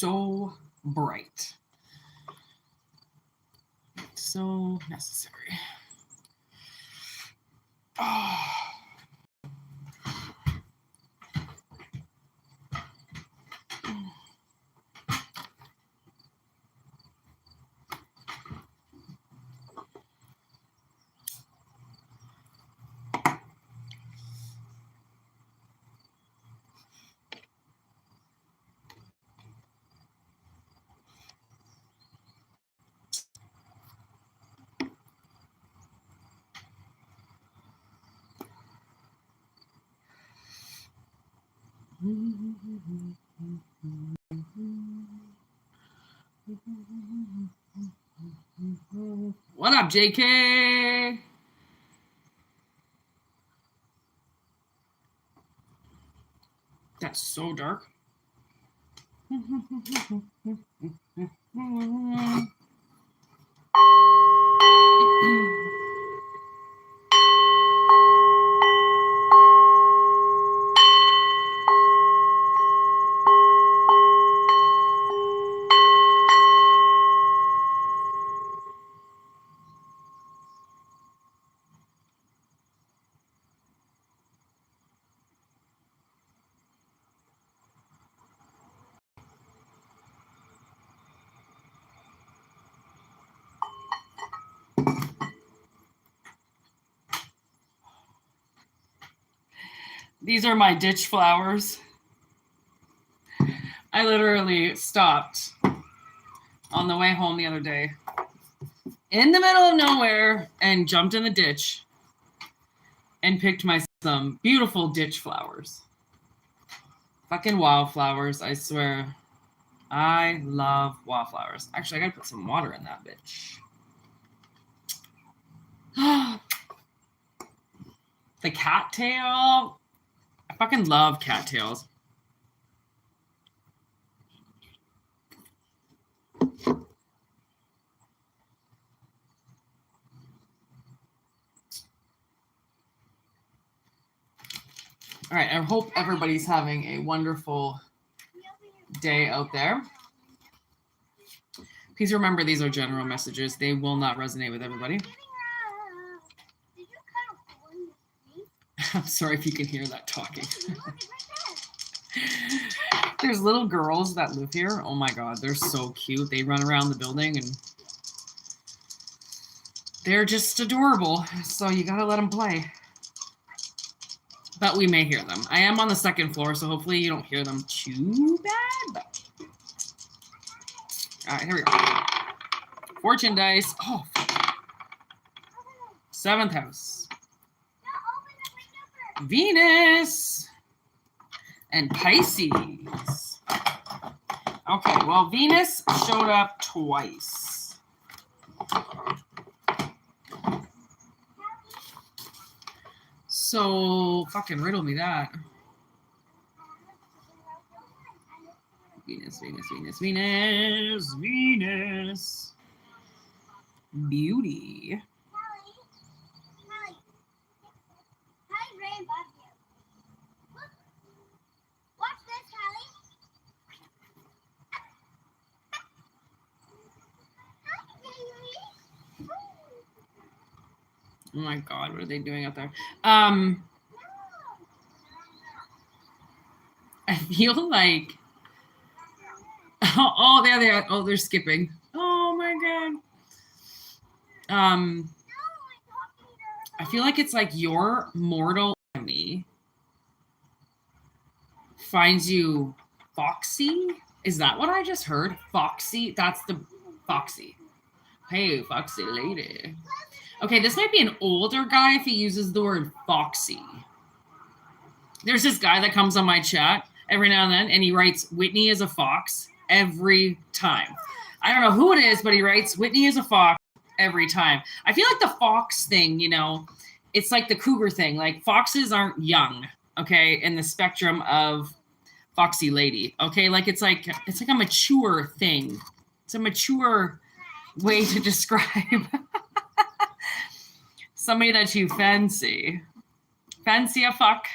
so bright. So necessary. Oh. What up, JK? That's so dark. These are my ditch flowers. I literally stopped on the way home the other day in the middle of nowhere and jumped in the ditch and picked my some beautiful ditch flowers. Fucking wildflowers, I swear. I love wildflowers. Actually, I gotta put some water in that bitch. The cattail. I fucking love cattails. All right, I hope everybody's having a wonderful day out there. Please remember these are general messages. They will not resonate with everybody. I'm sorry if you can hear that talking. There's little girls that live here. Oh my God, they're so cute. They run around the building and they're just adorable. So you gotta let them play. But we may hear them. I am on the second floor, so hopefully you don't hear them too bad. But... all right, here we go. Fortune dice. Oh, 7th house. Venus and Pisces. Okay, well, Venus showed up twice. So, fucking riddle me that. Venus, Venus, Venus, Venus, Venus. Beauty. Oh my God, what are they doing out there? I feel like, oh, there they are. Oh, they're skipping. Oh my God. I feel like it's like your mortal enemy finds you foxy. Is that what I just heard? Foxy? That's the foxy. Hey, foxy lady. Okay, this might be an older guy if he uses the word foxy. There's this guy that comes on my chat every now and then, and he writes, Whitney is a fox every time. I don't know who it is, but he writes, Whitney is a fox every time. I feel like the fox thing, you know, it's like the cougar thing. Like, foxes aren't young, okay, in the spectrum of foxy lady, okay? Like, it's like a mature thing. It's a mature way to describe somebody that you fancy. Fancy a fuck.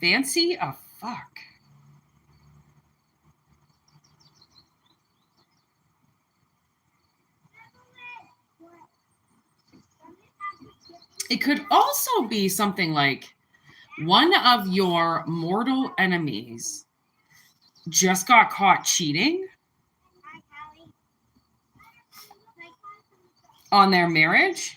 Fancy a fuck. It could also be something like one of your mortal enemies just got caught cheating on their marriage.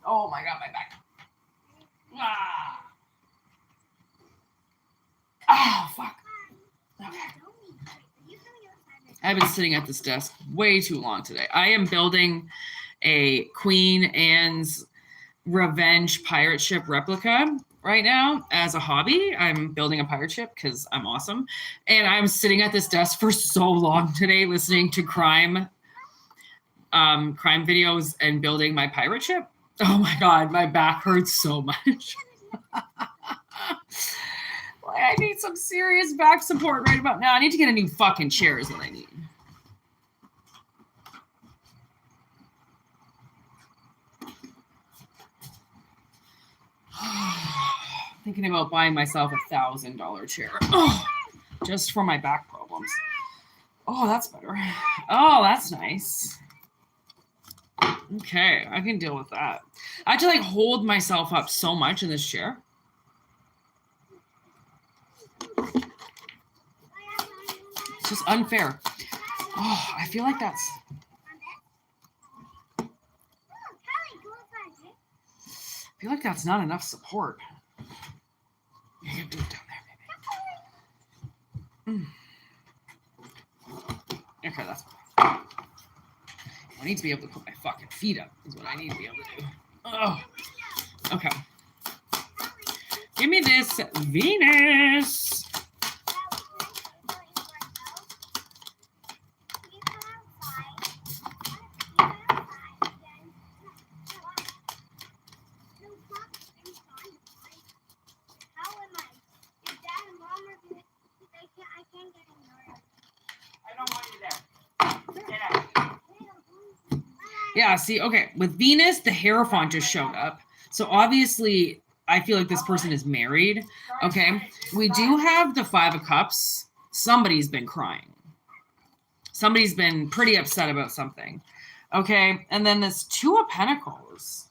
Oh my God, my back. Ah. Oh, fuck. Okay. I've been sitting at this desk way too long today. I am building a Queen Anne's Revenge pirate ship replica right now as a hobby. I'm building a pirate ship because I'm awesome. And I'm sitting at this desk for so long today listening to crime videos and building my pirate ship. Oh my God, my back hurts so much. I need some serious back support right about now. I need to get a new fucking chair is what I need. Thinking about buying myself $1,000 chair. Oh, just for my back problems. Oh, that's better. Oh, that's nice. Okay, I can deal with that. I have to like hold myself up so much in this chair. It's just unfair. Oh, I feel like that's... I feel like that's not enough support. You can do it down there, maybe. Okay, that's... I need to be able to put my fucking feet up is what I need to be able to do. Oh, okay. Give me this Venus. Yeah, see, okay, with Venus, the Hierophant just showed up. So obviously, I feel like this person is married. Okay, we do have the Five of Cups. Somebody's been crying. Somebody's been pretty upset about something. Okay, and then this Two of Pentacles.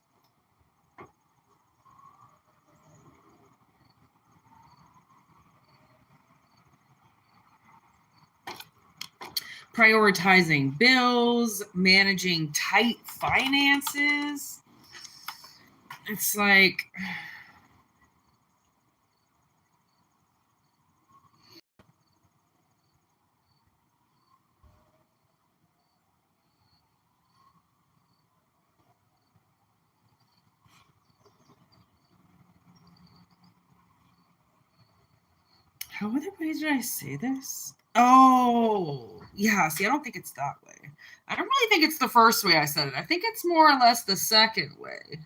Prioritizing bills, managing tight finances. It's like... How other ways did I say this? Oh, yeah. See, I don't think it's that way. I don't really think it's the first way I said it. I think it's more or less the second way.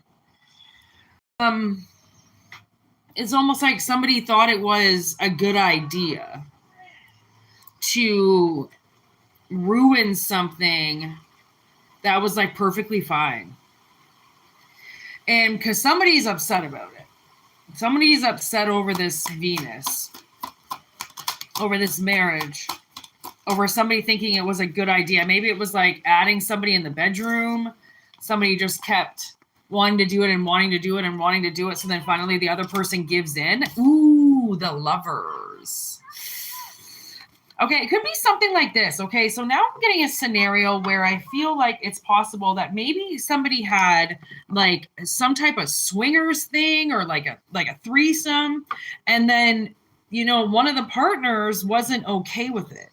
It's almost like somebody thought it was a good idea to ruin something that was like perfectly fine. And because somebody's upset about it. Somebody's upset over this Venus, over this marriage, over somebody thinking it was a good idea. Maybe it was like adding somebody in the bedroom. Somebody just kept wanting to do it and wanting to do it and wanting to do it. So then finally the other person gives in. Ooh, the Lovers. Okay, it could be something like this. Okay, so now I'm getting a scenario where I feel like it's possible that maybe somebody had like some type of swingers thing or like a threesome, and then, you know, one of the partners wasn't okay with it.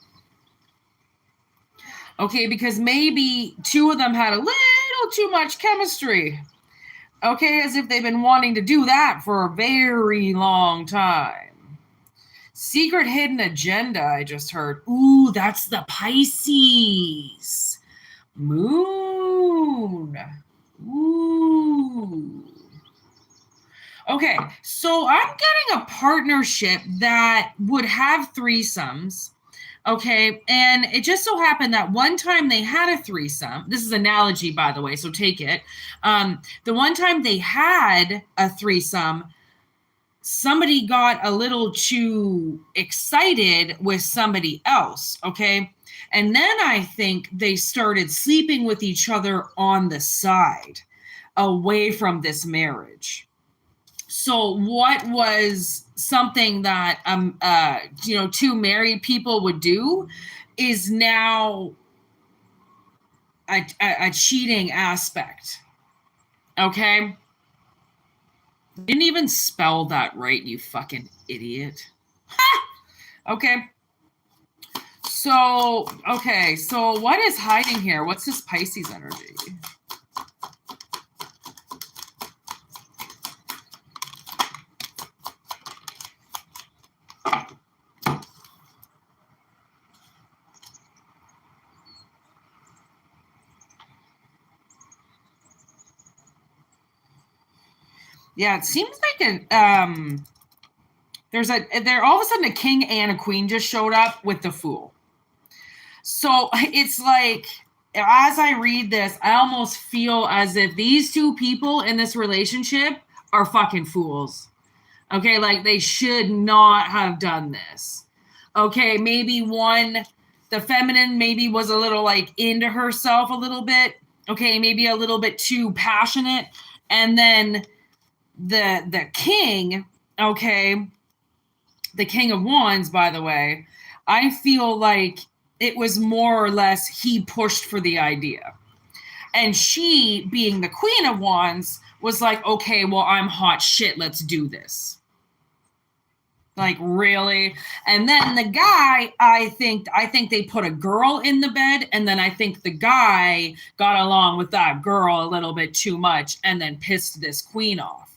Okay, because maybe two of them had a little too much chemistry. Okay, as if they've been wanting to do that for a very long time. Secret hidden agenda, I just heard. Ooh, that's the Pisces. Moon. Ooh. Okay, so I'm getting a partnership that would have threesomes. Okay, and it just so happened that one time they had a threesome. This is analogy, by the way, so take it. The one time they had a threesome, somebody got a little too excited with somebody else, okay? And then I think they started sleeping with each other on the side, away from this marriage. So what was something that two married people would do is now a cheating aspect. Okay? Didn't even spell that right, you fucking idiot. Okay. So what is hiding here? What's this Pisces energy? Yeah, it seems like there all of a sudden a king and a queen just showed up with the Fool. So it's like, as I read this, I almost feel as if these two people in this relationship are fucking fools. Okay, like they should not have done this. Okay, maybe the feminine maybe was a little like into herself a little bit. Okay, maybe a little bit too passionate. And then the king, okay, the King of Wands, by the way, I feel like it was more or less he pushed for the idea. And she, being the Queen of Wands, was like, okay, well, I'm hot shit, let's do this. Like, really? And then the guy, I think they put a girl in the bed, and then I think the guy got along with that girl a little bit too much and then pissed this queen off.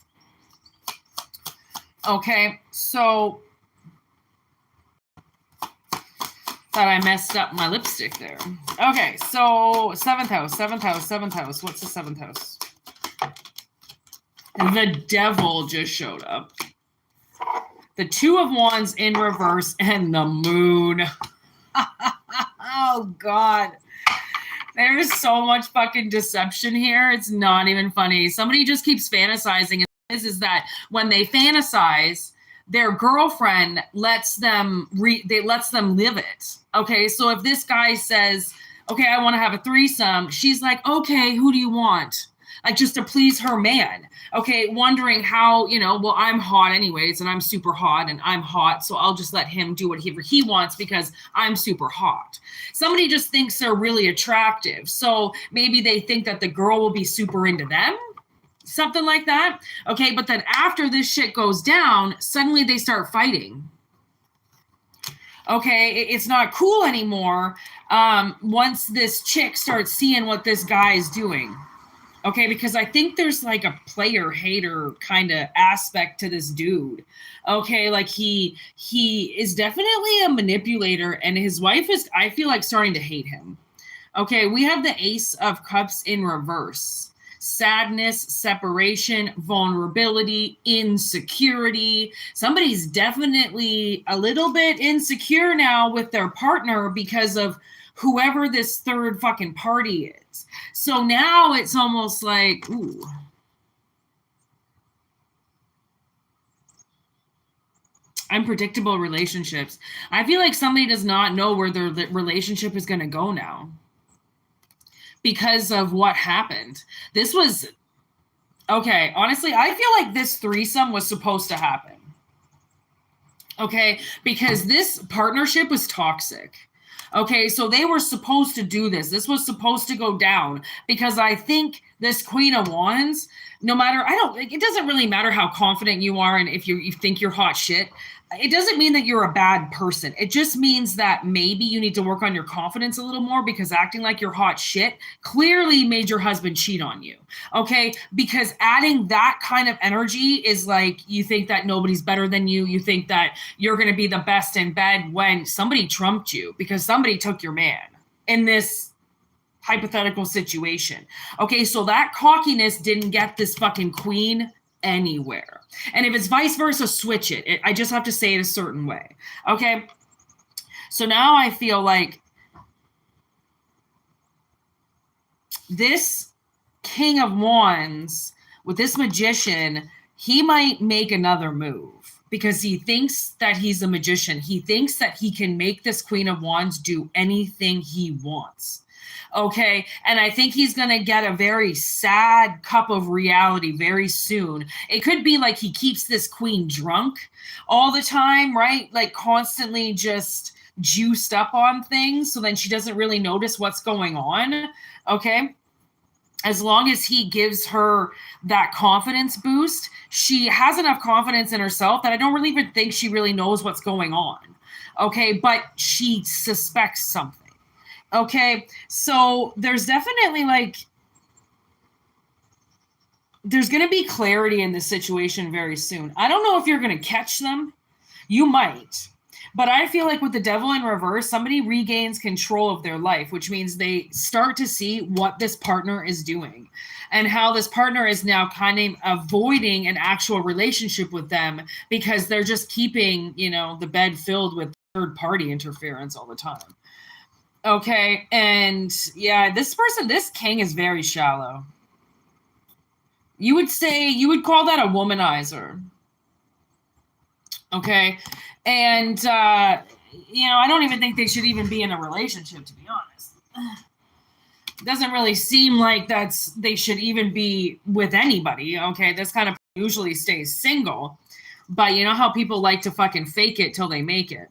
Okay, so thought I messed up my lipstick there. Okay, so 7th house. What's the 7th house? The Devil just showed up. The Two of Wands in reverse and the Moon. Oh, God. There's so much fucking deception here. It's not even funny. Somebody just keeps fantasizing. Is that when they fantasize, their girlfriend lets them live it. Okay, so if this guy says, okay, I want to have a threesome, she's like, okay, who do you want? Like, just to please her man. Okay, wondering how, well, I'm hot anyways, and I'm super hot, and I'm hot, so I'll just let him do whatever he wants because I'm super hot. Somebody just thinks they're really attractive, so maybe they think that the girl will be super into them. Something like that. Okay, but then after this shit goes down, suddenly they start fighting. Okay, it's not cool anymore once this chick starts seeing what this guy is doing. Okay, because I think there's like a player-hater kind of aspect to this dude. Okay, like he is definitely a manipulator, and his wife is, I feel like, starting to hate him. Okay, we have the Ace of Cups in reverse. Sadness, separation, vulnerability, insecurity. Somebody's definitely a little bit insecure now with their partner because of whoever this third fucking party is. So now it's almost like, ooh. Unpredictable relationships. I feel like somebody does not know where their relationship is going to go now because of what happened. This was, okay, honestly, I feel like this threesome was supposed to happen. Okay, because this partnership was toxic. Okay, so they were supposed to do this. This was supposed to go down because I think this Queen of Wands, no matter, it doesn't really matter how confident you are and if you think you're hot shit. It doesn't mean that you're a bad person. It just means that maybe you need to work on your confidence a little more because acting like you're hot shit clearly made your husband cheat on you. Okay, because adding that kind of energy is like you think that nobody's better than you. You think that you're going to be the best in bed when somebody trumped you because somebody took your man in this hypothetical situation. Okay, so that cockiness didn't get this fucking queen anywhere. And if it's vice versa, switch it. I just have to say it a certain way. Okay, so now I feel like this King of Wands with this magician he might make another move because he thinks that he's a magician. He thinks that he can make this Queen of Wands do anything he wants. Okay. And I think he's going to get a very sad cup of reality very soon. It could be like he keeps this queen drunk all the time, right? Like constantly just juiced up on things. So then she doesn't really notice what's going on. Okay. As long as he gives her that confidence boost, she has enough confidence in herself that I don't really even think she really knows what's going on. Okay. But she suspects something. Okay, so there's definitely like, there's going to be clarity in this situation very soon. I don't know if you're going to catch them. You might. But I feel like with the devil in reverse, somebody regains control of their life, which means they start to see what this partner is doing and how this partner is now kind of avoiding an actual relationship with them because they're just keeping, you know, the bed filled with third party interference all the time. Okay, and yeah, this person, this king is very shallow. You would call that a womanizer. Okay, and you know, I don't even think they should even be in a relationship, to be honest. It doesn't really seem like they should even be with anybody. Okay, this kind of usually stays single, but you know how people like to fucking fake it till they make it.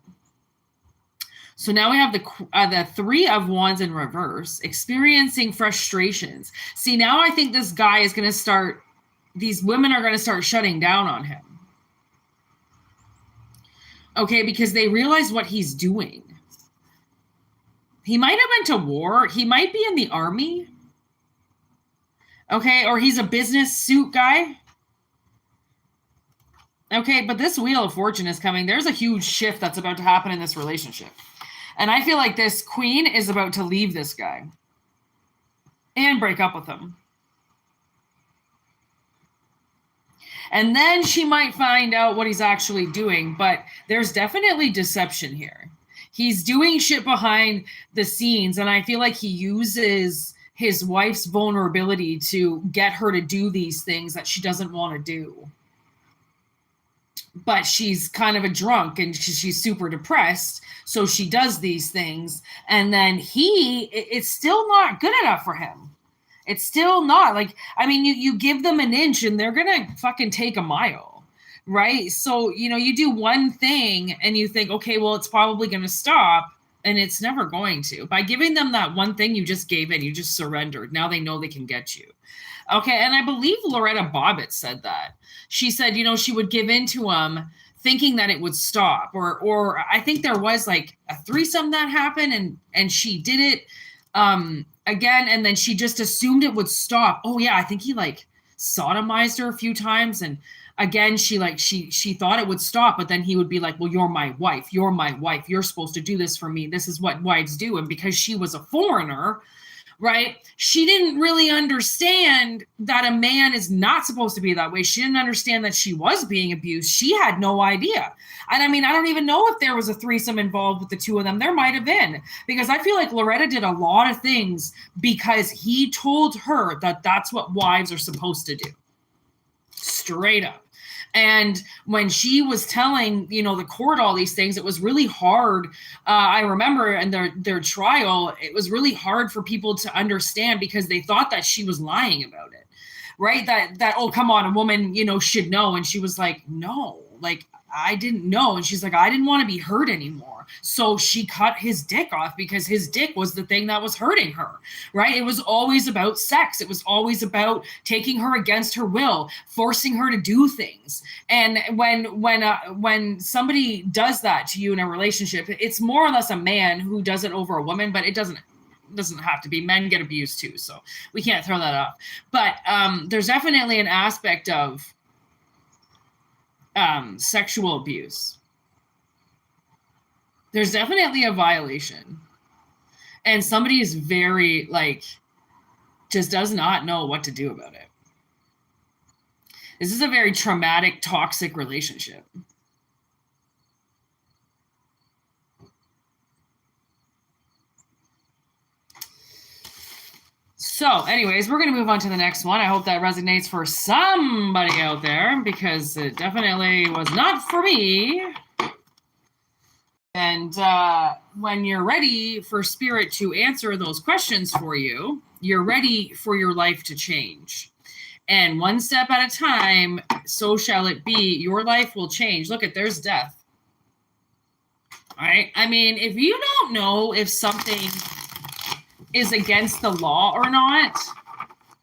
So now we have the Three of Wands in reverse, experiencing frustrations. See, now I think this guy is going to start, these women are going to start shutting down on him. Okay, because they realize what he's doing. He might have been to war. He might be in the army. Okay, or he's a business suit guy. Okay, but this Wheel of Fortune is coming. There's a huge shift that's about to happen in this relationship. And I feel like this queen is about to leave this guy and break up with him. And then she might find out what he's actually doing, but there's definitely deception here. He's doing shit behind the scenes, and I feel like he uses his wife's vulnerability to get her to do these things that she doesn't want to do. But she's kind of a drunk and she's super depressed. So she does these things. And then it's still not good enough for him. It's still not like, I mean, you give them an inch and they're going to fucking take a mile. Right. So, you know, you do one thing and you think, okay, well, it's probably going to stop. And it's never going to. By giving them that one thing you just gave in, you just surrendered. Now they know they can get you. Okay, and I believe Loretta Bobbitt said that. She said, you know, she would give in to him thinking that it would stop. Or I think there was like a threesome that happened and she did it again, and then she just assumed it would stop. Oh yeah, I think he like sodomized her a few times, and again she thought it would stop, but then he would be like, well, you're my wife, you're supposed to do this for me, this is what wives do. And because she was a foreigner, right, she didn't really understand that a man is not supposed to be that way. She didn't understand that she was being abused. She had no idea. And I mean, I don't even know if there was a threesome involved with the two of them. There might have been, because I feel like Loretta did a lot of things because he told her that that's what wives are supposed to do. Straight up. And when she was telling, you know, the court all these things, it was really hard. I remember in their trial, it was really hard for people to understand because they thought that she was lying about it, right? That oh, come on, a woman, you know, should know. And she was like, no, like, I didn't know. And she's like, I didn't want to be hurt anymore. So she cut his dick off because his dick was the thing that was hurting her, right? It was always about sex. It was always about taking her against her will, forcing her to do things. And when somebody does that to you in a relationship, it's more or less a man who does it over a woman, but it doesn't have to be. Men get abused too, so we can't throw that off. But there's definitely an aspect of sexual abuse. There's definitely a violation. And somebody is very, like, just does not know what to do about it. This is a very traumatic, toxic relationship. So, anyways, we're going to move on to the next one. I hope that resonates for somebody out there because it definitely was not for me. And when you're ready for Spirit to answer those questions for you, you're ready for your life to change. And one step at a time, so shall it be. Your life will change. Look, there's death. All right? I mean, if you don't know if something is against the law or not,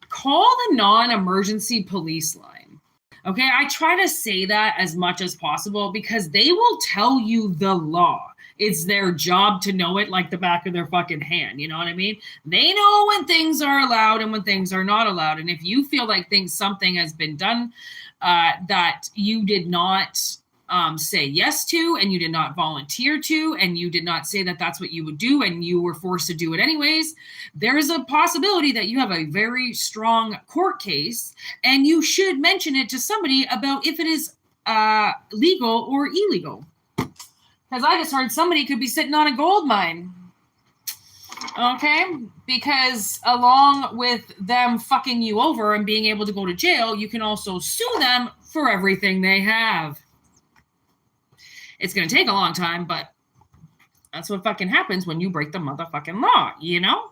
call the non-emergency police line. Okay, I try to say that as much as possible because they will tell you the law. It's their job to know it like the back of their fucking hand. You know what I mean? They know when things are allowed and when things are not allowed. And if you feel like something has been done that you did not say yes to, and you did not volunteer to, and you did not say that that's what you would do, and you were forced to do it anyways, there's a possibility that you have a very strong court case, and you should mention it to somebody about if it is legal or illegal. Because I just heard somebody could be sitting on a gold mine. Okay? Because along with them fucking you over and being able to go to jail, you can also sue them for everything they have. It's going to take a long time, but that's what fucking happens when you break the motherfucking law, you know?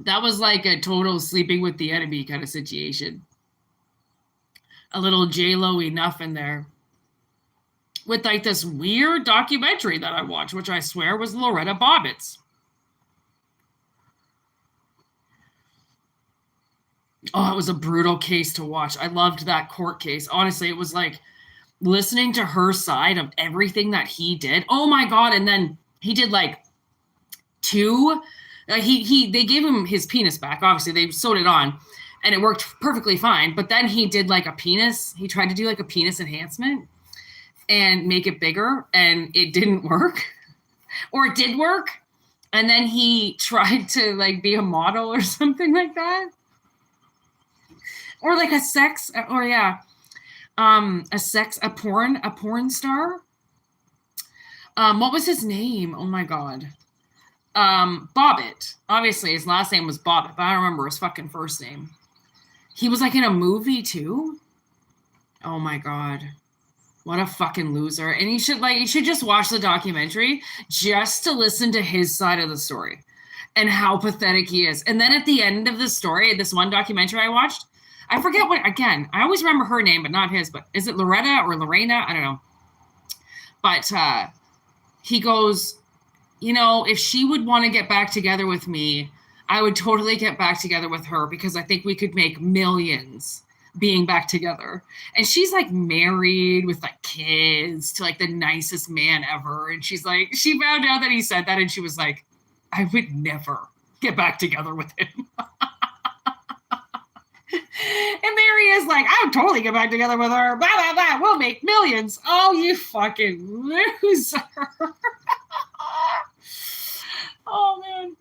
That was like a total sleeping with the enemy kind of situation. A little J-Lo enough in there. With like this weird documentary that I watched, which I swear was Loretta Bobbitt's. Oh, it was a brutal case to watch. I loved that court case. Honestly, it was like listening to her side of everything that he did. Oh my God. And then he did like two. They gave him his penis back. Obviously, they sewed it on and it worked perfectly fine. But then he did like a penis. He tried to do like a penis enhancement and make it bigger, and it didn't work. Or it did work. And then he tried to like be a model or something like that. Or like a porn star. What was his name? Oh my God. Bobbitt. Obviously his last name was Bobbitt, but I don't remember his fucking first name. He was like in a movie too. Oh my God. What a fucking loser. And you should just watch the documentary just to listen to his side of the story and how pathetic he is. And then at the end of the story, this one documentary I watched, I forget what, again, I always remember her name, but not his, but is it Loretta or Lorena? I don't know. But he goes, you know, if she would want to get back together with me, I would totally get back together with her because I think we could make millions being back together. And she's like married with like kids to like the nicest man ever. And she's like, she found out that he said that and she was like, I would never get back together with him. And there he is like, I would totally get back together with her. Blah, blah, blah. We'll make millions. Oh, you fucking loser. Oh, man.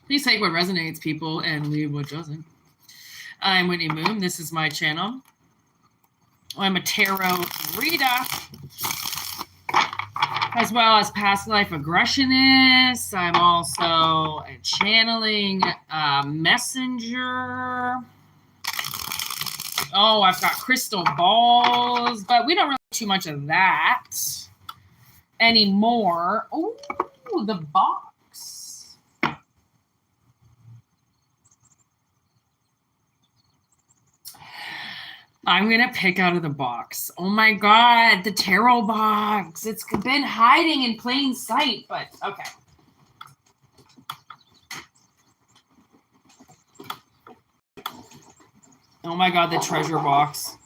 Please take what resonates, people, and leave what doesn't. I'm Whitney Moon. This is my channel. I'm a tarot reader, as well as past life aggressionist. I'm also a channeling messenger. Oh, I've got crystal balls, but we don't really do too much of that anymore. Oh, the box. I'm going to pick out of the box. Oh my God, the tarot box. It's been hiding in plain sight, but okay. Oh my God, the treasure box.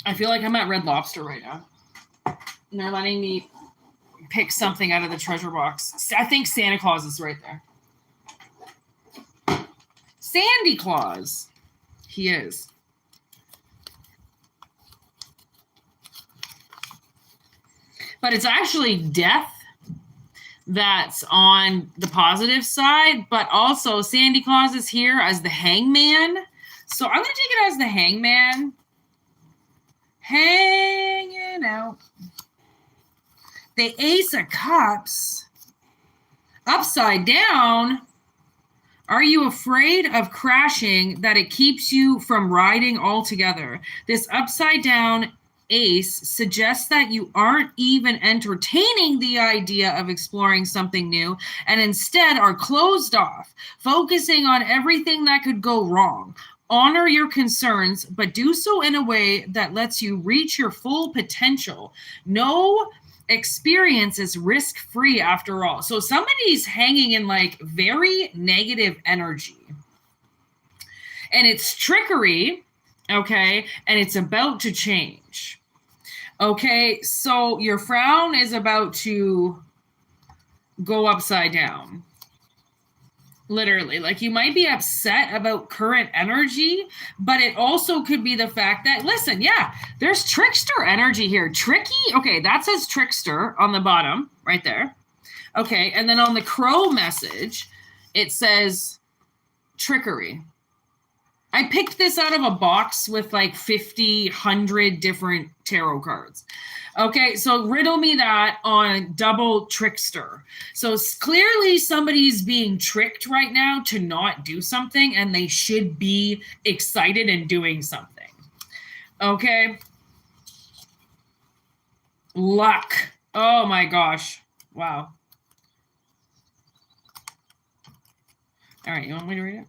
I feel like I'm at Red Lobster right now. And they're letting me pick something out of the treasure box. I think Santa Claus is right there. Sandy Claus. He is. but it's actually death that's on the positive side. But also Sandy Claus is here as the hangman. So I'm going to take it as the hangman. Hanging out. The Ace of Cups. Upside down. Are you afraid of crashing that it keeps you from riding altogether? This upside down ace suggests that you aren't even entertaining the idea of exploring something new and instead are closed off, focusing on everything that could go wrong. Honor your concerns, but do so in a way that lets you reach your full potential. No experience is risk-free after all. So somebody's hanging in like very negative energy. And it's trickery, okay? And it's about to change. Okay, so your frown is about to go upside down. Literally, like you might be upset about current energy, but it also could be the fact that, listen, yeah, there's trickster energy here. Tricky. Okay, that says trickster on the bottom right there. Okay, and then on the crow message, it says trickery. I picked this out of a box with like 50, 100 different tarot cards. Okay, so riddle me that on double trickster. So clearly somebody's being tricked right now to not do something, and they should be excited and doing something. Okay. Luck. Oh my gosh. Wow. All right, you want me to read it?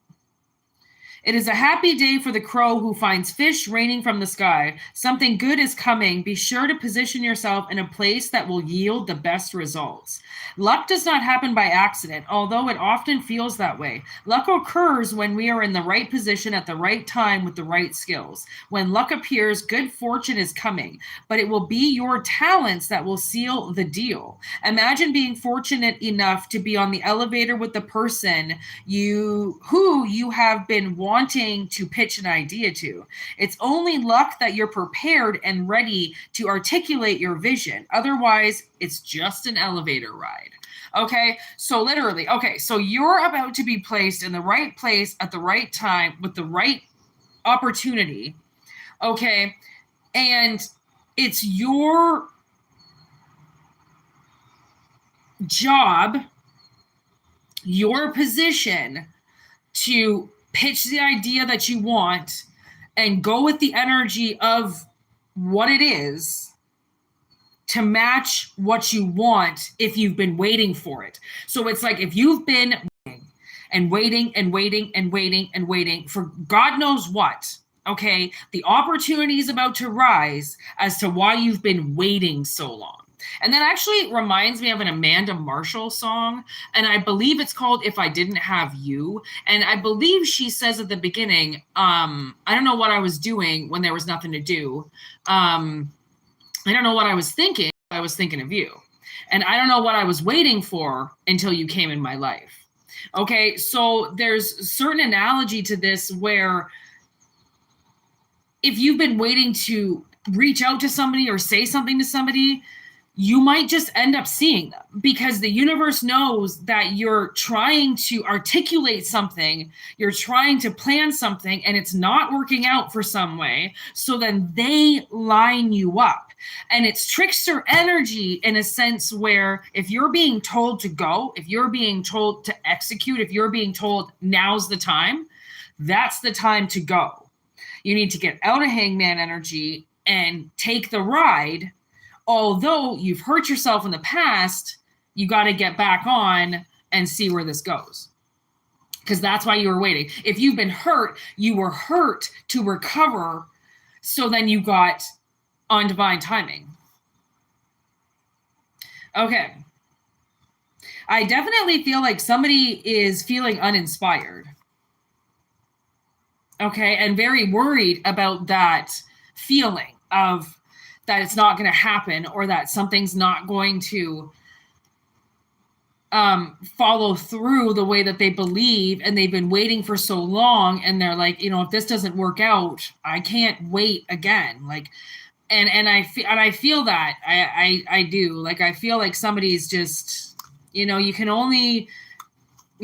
It is a happy day for the crow who finds fish raining from the sky. Something good is coming. Be sure to position yourself in a place that will yield the best results. Luck does not happen by accident, although it often feels that way. Luck occurs when we are in the right position at the right time with the right skills. When luck appears, good fortune is coming, but it will be your talents that will seal the deal. Imagine being fortunate enough to be on the elevator with the person who you have been wanting to pitch an idea to. It's only luck that you're prepared and ready to articulate your vision. Otherwise, it's just an elevator ride. Okay, so literally, okay, so you're about to be placed in the right place at the right time with the right opportunity. Okay, and it's your job, your position to pitch the idea that you want and go with the energy of what it is to match what you want if you've been waiting for it. So it's like if you've been waiting for God knows what, okay, the opportunity is about to rise as to why you've been waiting so long. And that actually reminds me of an Amanda Marshall song, and I believe it's called If I Didn't Have You. And I believe she says at the beginning, I don't know what I was doing when there was nothing to do. I don't know what I was thinking. I was thinking of you. And I don't know what I was waiting for until you came in my life. Okay, so there's a certain analogy to this where if you've been waiting to reach out to somebody or say something to somebody, you might just end up seeing them because the universe knows that you're trying to articulate something, you're trying to plan something, and it's not working out for some way. So then they line you up. And it's trickster energy in a sense where if you're being told to go, if you're being told to execute, if you're being told now's the time, that's the time to go. You need to get out of hangman energy and take the ride. Although you've hurt yourself in the past, you got to get back on and see where this goes. Because that's why you were waiting. If you've been hurt, you were hurt to recover. So then you got on divine timing. Okay. I definitely feel like somebody is feeling uninspired. Okay. And very worried about that feeling of that it's not going to happen or that something's not going to follow through the way that they believe, and they've been waiting for so long, and they're like, if this doesn't work out, I can't wait again. Like, And I feel that I do. Like, I feel like somebody's just, you know, you can only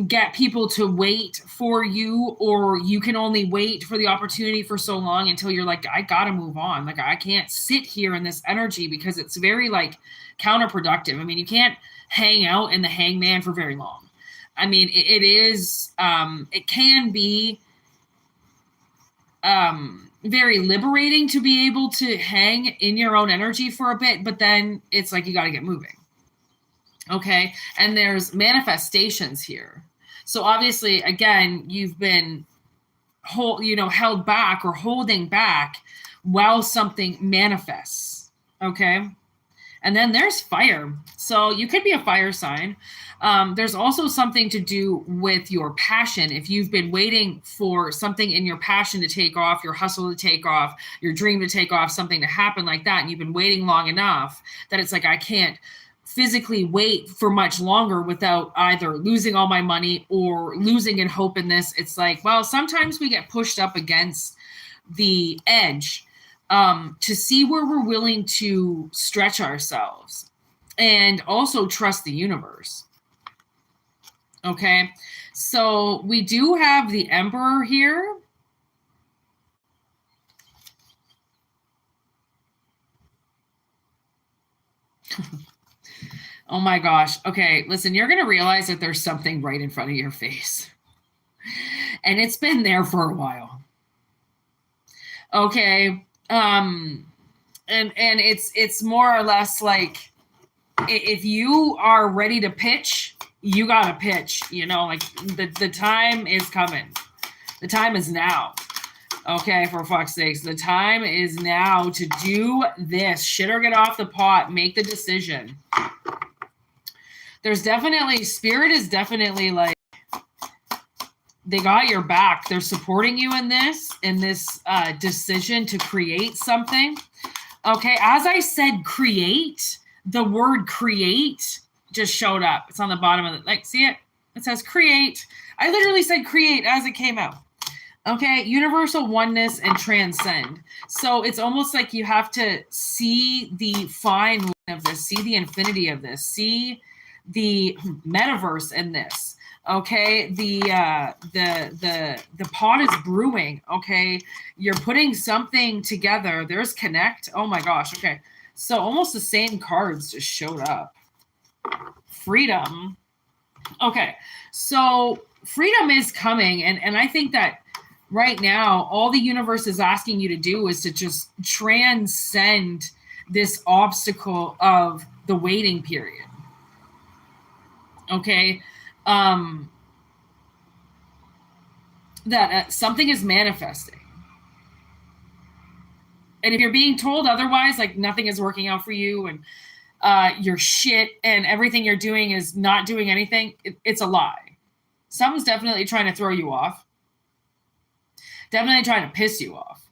get people to wait for you, or you can only wait for the opportunity for so long until you're like, I gotta move on. Like, I can't sit here in this energy because it's very like counterproductive. I mean, you can't hang out in the hangman for very long. I mean, it is it can be very liberating to be able to hang in your own energy for a bit, but then it's like you got to get moving. Okay. And there's manifestations here. So obviously, again, you've been held back or holding back while something manifests. Okay. And then there's fire. So you could be a fire sign. There's also something to do with your passion. If you've been waiting for something in your passion to take off, your hustle to take off, your dream to take off, something to happen like that, and you've been waiting long enough that it's like, I can't physically wait for much longer without either losing all my money or losing in hope in this. It's like, well, sometimes we get pushed up against the edge to see where we're willing to stretch ourselves and also trust the universe. Okay, so we do have the Emperor here. Oh my gosh. Okay, listen, you're going to realize that there's something right in front of your face. And it's been there for a while. Okay. And it's more or less like, if you are ready to pitch, you got to pitch, you know, like the time is coming. The time is now. Okay, for fuck's sakes. The time is now to do this. Shit or get off the pot. Make the decision. There's definitely, Spirit is definitely like, they got your back. They're supporting you in this decision to create something. Okay, as I said, create, the word create just showed up. It's on the bottom of it. Like, see it? It says create. I literally said create as it came out. Okay, universal oneness and transcend. So it's almost like you have to see the fine line of this, see the infinity of this, see the metaverse in this. Okay, the pot is brewing. Okay, you're putting something together. There's connect. Oh my gosh. Okay, so almost the same cards just showed up. Freedom. Okay, so freedom is coming, and I think that right now all the universe is asking you to do is to just transcend this obstacle of the waiting period. Okay, that something is manifesting. And if you're being told otherwise, like nothing is working out for you and you're shit and everything you're doing is not doing anything, it's a lie. Someone's definitely trying to throw you off. Definitely trying to piss you off.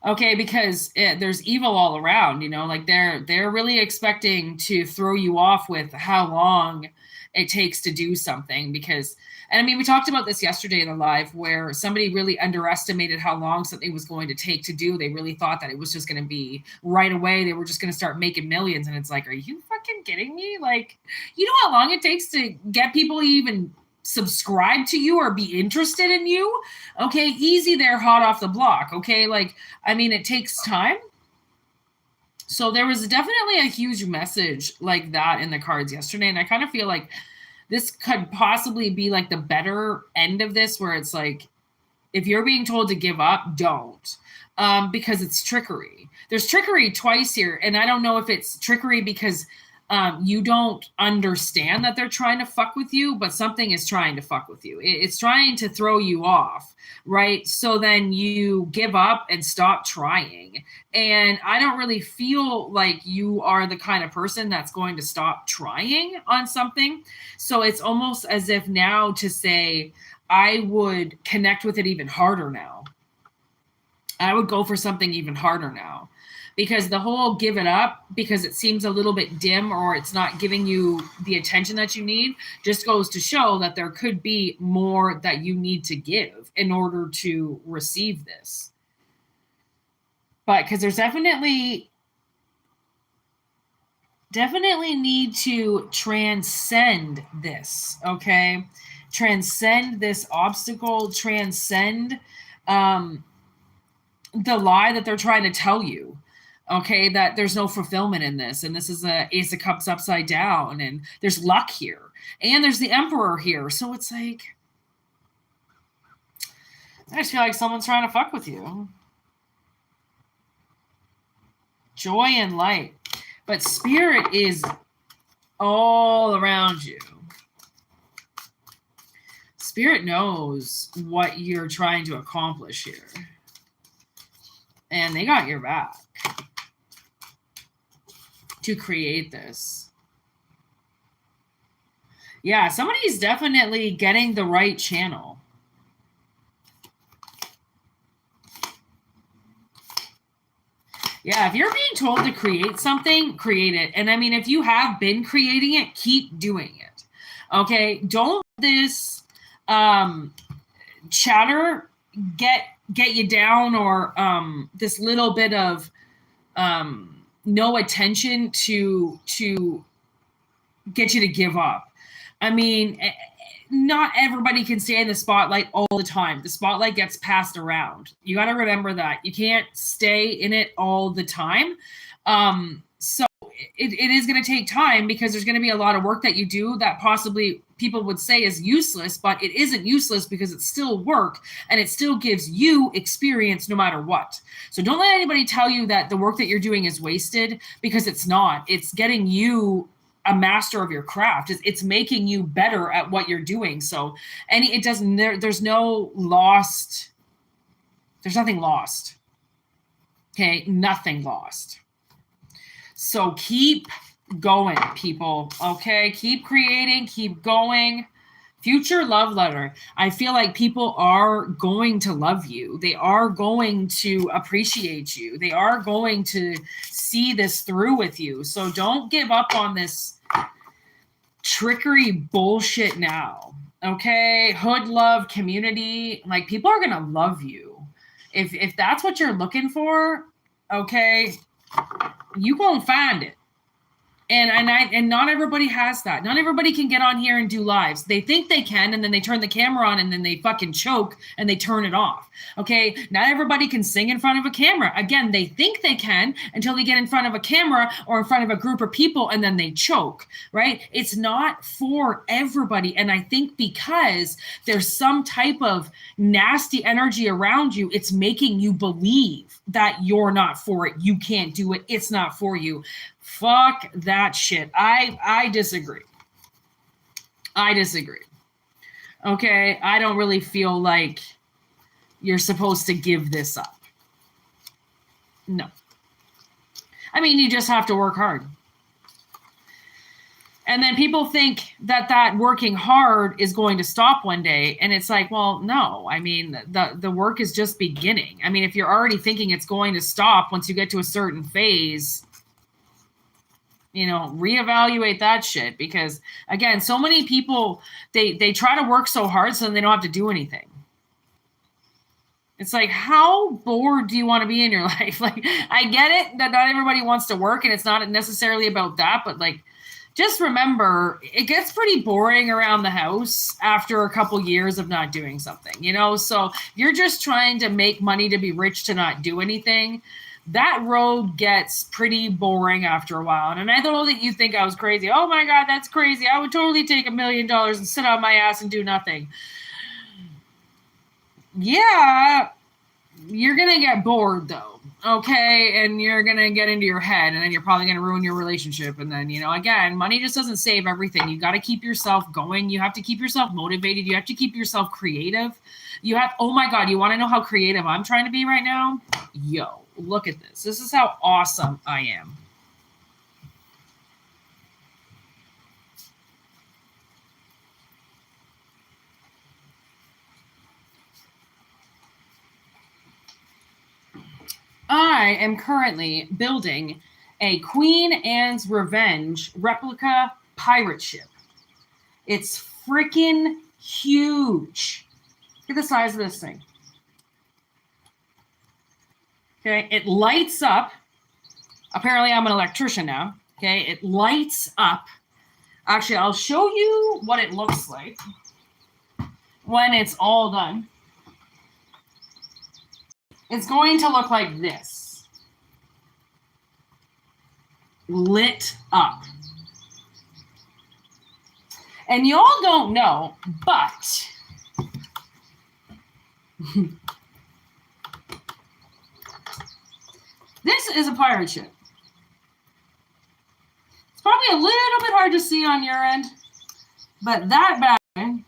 Okay, because there's evil all around, you know, like they're really expecting to throw you off with how long it takes to do something. Because, and I mean, we talked about this yesterday in the live where somebody really underestimated how long something was going to take to do. They really thought that it was just going to be right away. They were just going to start making millions. And it's like, are you fucking kidding me? Like, you know how long it takes to get people even subscribe to you or be interested in you? Okay, easy there, hot off the block. Okay, like, I mean, it takes time. So there was definitely a huge message like that in the cards yesterday, and I kind of feel like this could possibly be like the better end of this, where it's like, if you're being told to give up, don't, because it's trickery. There's trickery twice here, and I don't know if it's trickery because you don't understand that they're trying to fuck with you, but something is trying to fuck with you. It's trying to throw you off, right? So then you give up and stop trying. And I don't really feel like you are the kind of person that's going to stop trying on something. So it's almost as if now to say, I would connect with it even harder now. I would go for something even harder now. Because the whole give it up because it seems a little bit dim or it's not giving you the attention that you need just goes to show that there could be more that you need to give in order to receive this. But because there's definitely need to transcend this, okay? Transcend this obstacle, transcend the lie that they're trying to tell you, okay? That there's no fulfillment in this, and this is a Ace of Cups upside down, and there's luck here, and there's the Emperor here. So it's like, I just feel like someone's trying to fuck with you. Joy and light. But spirit is all around you. Spirit knows what you're trying to accomplish here. And they got your back to create this. Yeah, somebody's definitely getting the right channel. Yeah, if you're being told to create something, create it. And I mean, if you have been creating it, keep doing it. Okay? Don't let this chatter get you down, or this little bit of no attention to get you to give up. I mean, not everybody can stay in the spotlight all the time. The spotlight gets passed around. You got to remember that. You can't stay in it all the time. So it is going to take time, because there's going to be a lot of work that you do that possibly people would say is useless, but it isn't useless because it's still work, and it still gives you experience no matter what. So don't let anybody tell you that the work that you're doing is wasted, because it's not. It's getting you a master of your craft. It's making you better at what you're doing. So there's no lost. There's nothing lost. Okay. Nothing lost. So keep going, people. Okay. Keep creating, keep going. Future love letter. I feel like people are going to love you. They are going to appreciate you. They are going to see this through with you. So don't give up on this trickery bullshit now. Okay? Hood love, community. Like, people are going to love you. If that's what you're looking for, okay, you won't find it. And not everybody has that. Not everybody can get on here and do lives. They think they can, and then they turn the camera on, and then they fucking choke, and they turn it off. Okay? Not everybody can sing in front of a camera. Again, they think they can until they get in front of a camera or in front of a group of people, and then they choke, right? It's not for everybody. And I think because there's some type of nasty energy around you, it's making you believe that you're not for it. You can't do it. It's not for you. Fuck that shit. I disagree. I disagree. Okay? I don't really feel like you're supposed to give this up. No. I mean, you just have to work hard. And then people think that working hard is going to stop one day. And it's like, well, no. I mean, the work is just beginning. I mean, if you're already thinking it's going to stop once you get to a certain phase, you know, reevaluate that shit. Because again, so many people, they try to work so hard so then they don't have to do anything. It's like, how bored do you want to be in your life? Like, I get it that not everybody wants to work, and it's not necessarily about that, but like, just remember, it gets pretty boring around the house after a couple years of not doing something, you know? So if you're just trying to make money to be rich to not do anything, that road gets pretty boring after a while. And I don't know that you think I was crazy. Oh my God, that's crazy. I would totally take $1 million and sit on my ass and do nothing. Yeah, you're going to get bored though. Okay. And you're going to get into your head, and then you're probably going to ruin your relationship. And then, you know, again, money just doesn't save everything. You got to keep yourself going. You have to keep yourself motivated. You have to keep yourself creative. Oh my God, you want to know how creative I'm trying to be right now? Yo. Look at this. This is how awesome I am. I am currently building a Queen Anne's Revenge replica pirate ship. It's freaking huge. Look at the size of this thing. Okay, it lights up. Apparently, I'm an electrician now. Okay, it lights up. Actually, I'll show you what it looks like when it's all done. It's going to look like this. Lit up. And y'all don't know, but this is a pirate ship. It's probably a little bit hard to see on your end, but that bad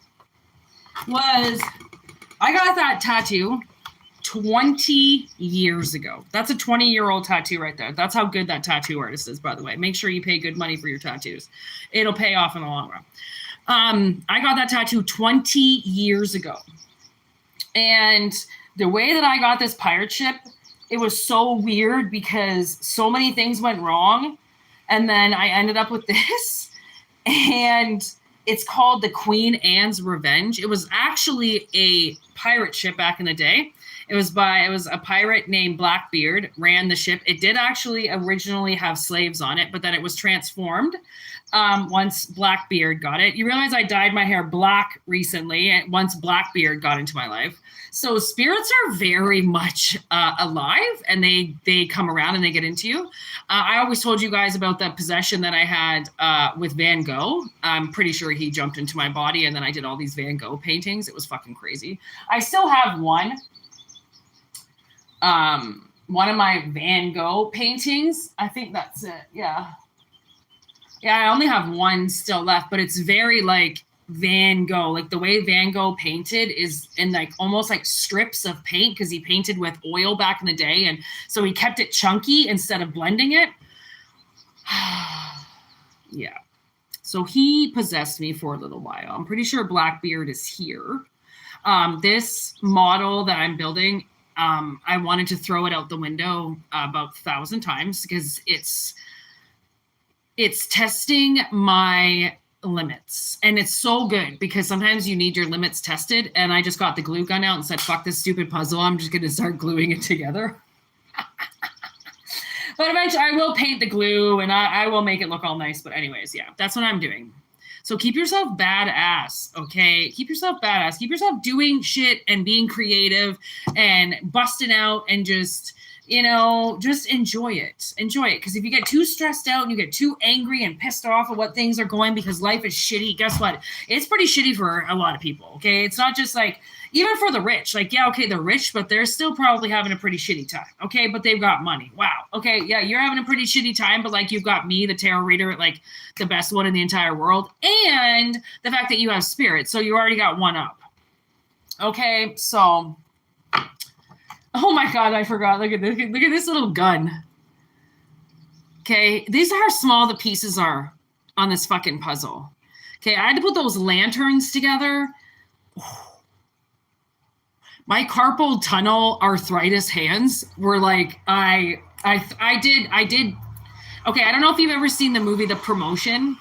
was, I got that tattoo 20 years ago. That's a 20-year-old tattoo right there. That's how good that tattoo artist is, by the way. Make sure you pay good money for your tattoos. It'll pay off in the long run. I got that tattoo 20 years ago. And the way that I got this pirate ship, it was so weird because so many things went wrong. And then I ended up with this. And it's called the Queen Anne's Revenge. It was actually a pirate ship back in the day. It was a pirate named Blackbeard ran the ship. It did actually originally have slaves on it, but then it was transformed once Blackbeard got it. You realize I dyed my hair black recently once Blackbeard got into my life. So spirits are very much alive, and they come around and they get into you. I always told you guys about the possession that I had with Van Gogh. I'm pretty sure he jumped into my body, and then I did all these Van Gogh paintings. It was fucking crazy. I still have one of my Van Gogh paintings. I think that's it. Yeah, I only have one still left, but it's very like Van Gogh. Like the way Van Gogh painted is in like almost like strips of paint, because he painted with oil back in the day, and so he kept it chunky instead of blending it. Yeah. So he possessed me for a little while. I'm pretty sure Blackbeard is here. This model that I'm building, I wanted to throw it out the window about 1,000 times because it's testing my limits. And it's so good because sometimes you need your limits tested. And I just got the glue gun out and said, fuck this stupid puzzle. I'm just going to start gluing it together. But eventually I will paint the glue and I will make it look all nice. But anyways, yeah, that's what I'm doing. So keep yourself badass, okay? Keep yourself badass. Keep yourself doing shit and being creative and busting out and just, just enjoy it. Enjoy it. Because if you get too stressed out and you get too angry and pissed off at what things are going because life is shitty, guess what? It's pretty shitty for a lot of people, okay? It's not just like, even for the rich, like, yeah, okay, they're rich, but they're still probably having a pretty shitty time, okay? But they've got money. Wow. Okay, yeah, you're having a pretty shitty time, but like you've got me, the tarot reader, like the best one in the entire world, and the fact that you have spirit, so you already got one up. Okay, so, oh my God, I forgot. Look at this little gun. Okay, these are how small the pieces are on this fucking puzzle. Okay, I had to put those lanterns together. My carpal tunnel arthritis hands were like, I did. Okay, I don't know if you've ever seen the movie The Promotion,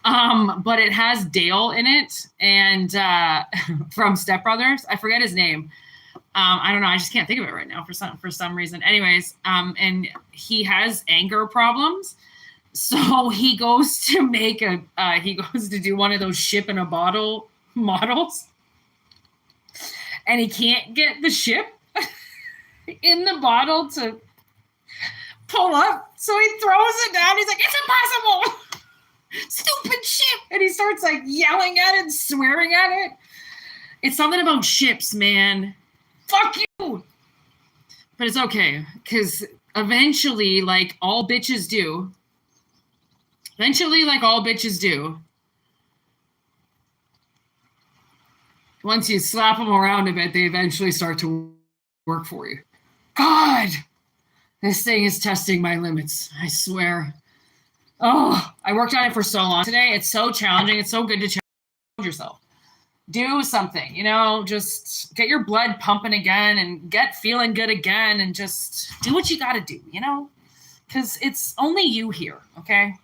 but it has Dale in it, and from Step Brothers. I forget his name. I don't know. I just can't think of it right now for some reason. Anyways, and he has anger problems, so he goes to do one of those ship in a bottle models. And he can't get the ship in the bottle to pull up. So he throws it down. He's like, it's impossible. Stupid ship. And he starts like yelling at it and swearing at it. It's something about ships, man. Fuck you. But it's okay. Because eventually, like all bitches do, once you slap them around a bit, they eventually start to work for you. God, this thing is testing my limits. I swear. Oh, I worked on it for so long today. It's so challenging. It's so good to challenge yourself. Do something, just get your blood pumping again and get feeling good again and just do what you got to do, because it's only you here, okay?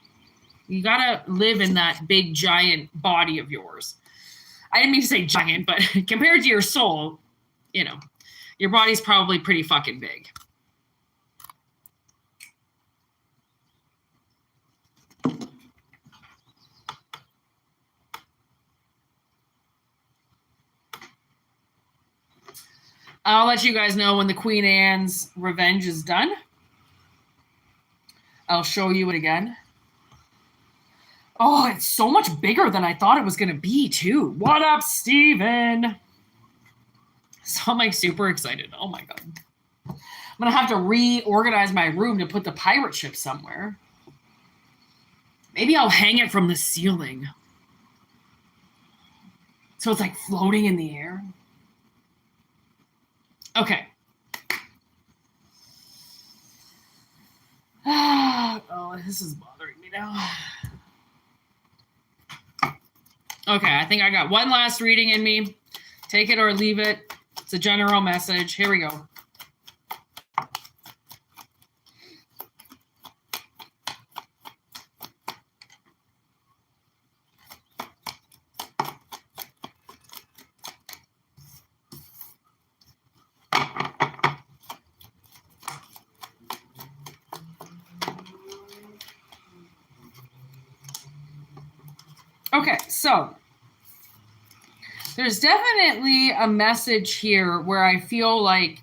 You got to live in that big, giant body of yours. I didn't mean to say giant, but compared to your soul, Your body's probably pretty fucking big. I'll let you guys know when the Queen Anne's revenge is done. I'll show you it again. Oh, it's so much bigger than I thought it was going to be, too. What up, Steven? So I'm like super excited. Oh my God. I'm going to have to reorganize my room to put the pirate ship somewhere. Maybe I'll hang it from the ceiling. So it's like floating in the air. Okay. Oh, this is bothering me now. Okay, I think I got one last reading in me. Take it or leave it. It's a general message. Here we go. Okay, so there's definitely a message here where I feel like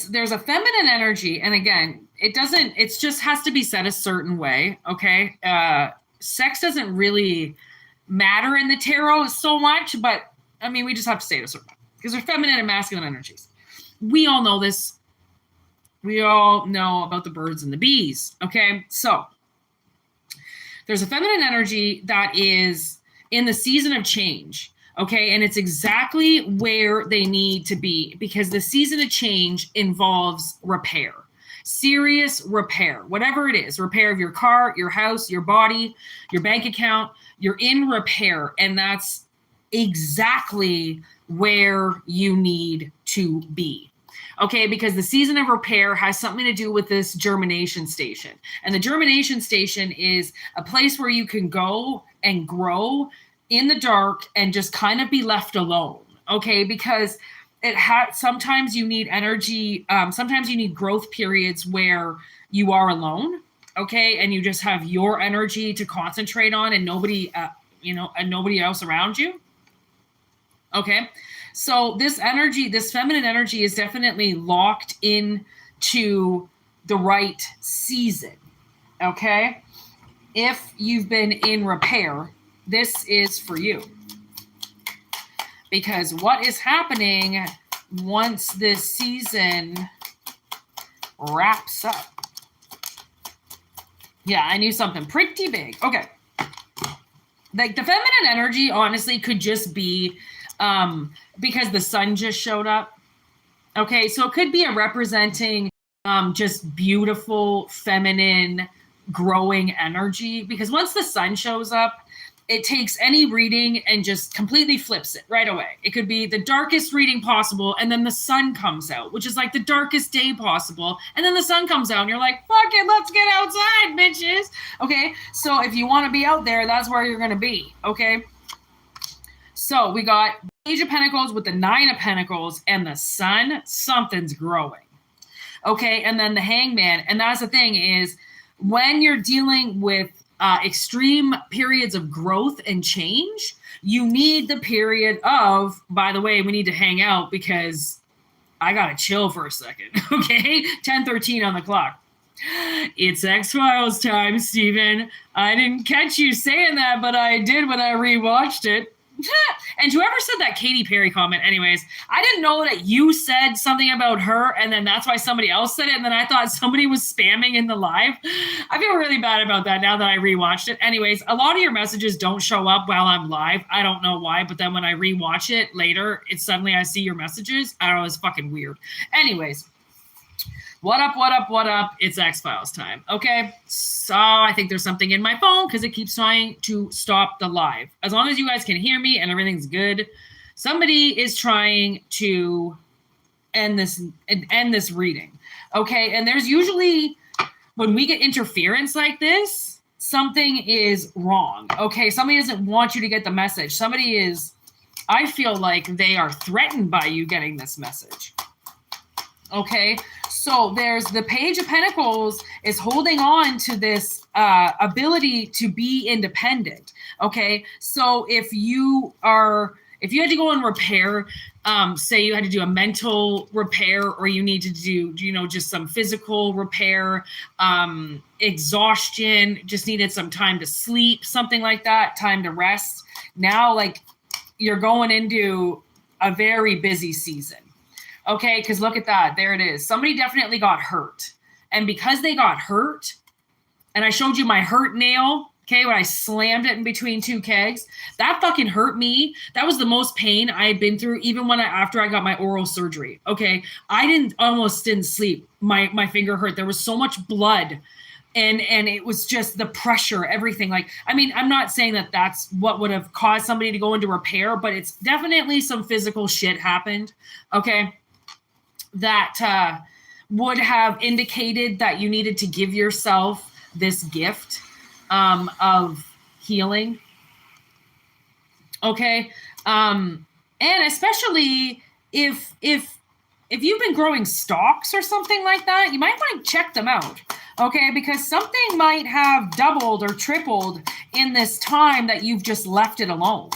there's a feminine energy, and again, it just has to be said a certain way, okay? Sex doesn't really matter in the tarot so much, but I mean, we just have to say it a certain way because there's feminine and masculine energies. We all know this. We all know about the birds and the bees, okay? So there's a feminine energy that is in the season of change, okay? And it's exactly where they need to be because the season of change involves repair, serious repair, whatever it is, repair of your car, your house, your body, your bank account, you're in repair. And that's exactly where you need to be. Okay, because the season of repair has something to do with this germination station. And the germination station is a place where you can go and grow in the dark and just kind of be left alone. Okay, because sometimes you need energy. Sometimes you need growth periods where you are alone. Okay, and you just have your energy to concentrate on and nobody, and nobody else around you. Okay. So this energy, this feminine energy is definitely locked into the right season, okay? If you've been in repair, this is for you. Because what is happening once this season wraps up? Yeah, I knew something pretty big. Okay. Like the feminine energy, honestly, could just be because the sun just showed up. Okay, so it could be a representing just beautiful, feminine, growing energy. Because once the sun shows up, it takes any reading and just completely flips it right away. It could be the darkest reading possible, and then the sun comes out, which is like the darkest day possible. And then the sun comes out, and you're like, fuck it, let's get outside, bitches. Okay, so if you want to be out there, that's where you're going to be. Okay, so we got Page of Pentacles with the Nine of Pentacles and the Sun. Something's growing. Okay, and then the Hangman. And that's the thing is when you're dealing with extreme periods of growth and change, you need the period of, by the way, we need to hang out because I got to chill for a second. Okay, 10:13 on the clock. It's X-Files time, Steven. I didn't catch you saying that, but I did when I rewatched it. And whoever said that Katy Perry comment, anyways, I didn't know that you said something about her, and then that's why somebody else said it, and then I thought somebody was spamming in the live. I feel really bad about that now that I rewatched it. Anyways, a lot of your messages don't show up while I'm live. I don't know why, but then when I rewatch it later, it's suddenly I see your messages. I don't know, it's fucking weird. Anyways, what up, what up, what up? It's X-Files time. Okay, so I think there's something in my phone because it keeps trying to stop the live. As long as you guys can hear me and everything's good, somebody is trying to end this reading. Okay, and there's usually, when we get interference like this, something is wrong. Okay, somebody doesn't want you to get the message. Somebody is I feel like they are threatened by you getting this message. Okay, so there's the Page of Pentacles is holding on to this ability to be independent. Okay, so if you had to go and repair, say you had to do a mental repair, or you need to do, just some physical repair, exhaustion, just needed some time to sleep, something like that, time to rest. Now, like, you're going into a very busy season. Okay, because look at that. There it is. Somebody definitely got hurt. And because they got hurt, and I showed you my hurt nail, okay, when I slammed it in between two kegs, that fucking hurt me. That was the most pain I had been through, even after I got my oral surgery. Okay, I almost didn't sleep. My finger hurt. There was so much blood. And it was just the pressure, everything. Like, I mean, I'm not saying that that's what would have caused somebody to go into repair, but it's definitely some physical shit happened. Okay. That would have indicated that you needed to give yourself this gift of healing. Okay. And especially if you've been growing stalks or something like that, you might want to check them out. Okay, because something might have doubled or tripled in this time that you've just left it alone.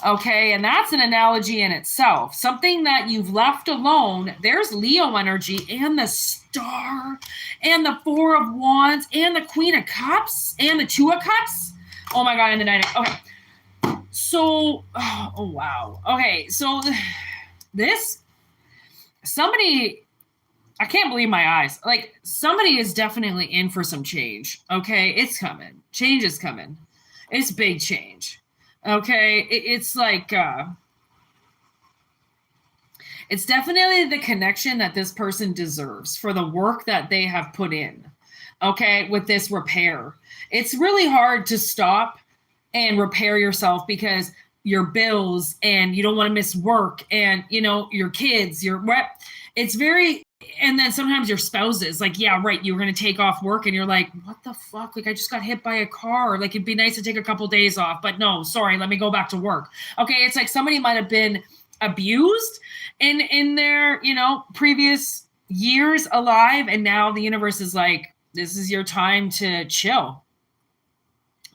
Okay, and that's an analogy in itself. Something that you've left alone. There's Leo energy and the Star and the Four of Wands and the Queen of Cups and the Two of Cups. Oh my God, and the Nine of... Okay, so... Oh, wow. Okay, so this... Somebody... I can't believe my eyes. Like, somebody is definitely in for some change. Okay, it's coming. Change is coming. It's big change. Okay, it's like, it's definitely the connection that this person deserves for the work that they have put in. Okay, with this repair. It's really hard to stop and repair yourself because your bills and you don't want to miss work and, your kids, it's very... And then sometimes your spouses, like, yeah, right, you were going to take off work and you're like, what the fuck? Like, I just got hit by a car. Like, it'd be nice to take a couple days off, but no, sorry, let me go back to work. Okay, it's like somebody might have been abused in their, previous years alive, and now the universe is like, this is your time to chill.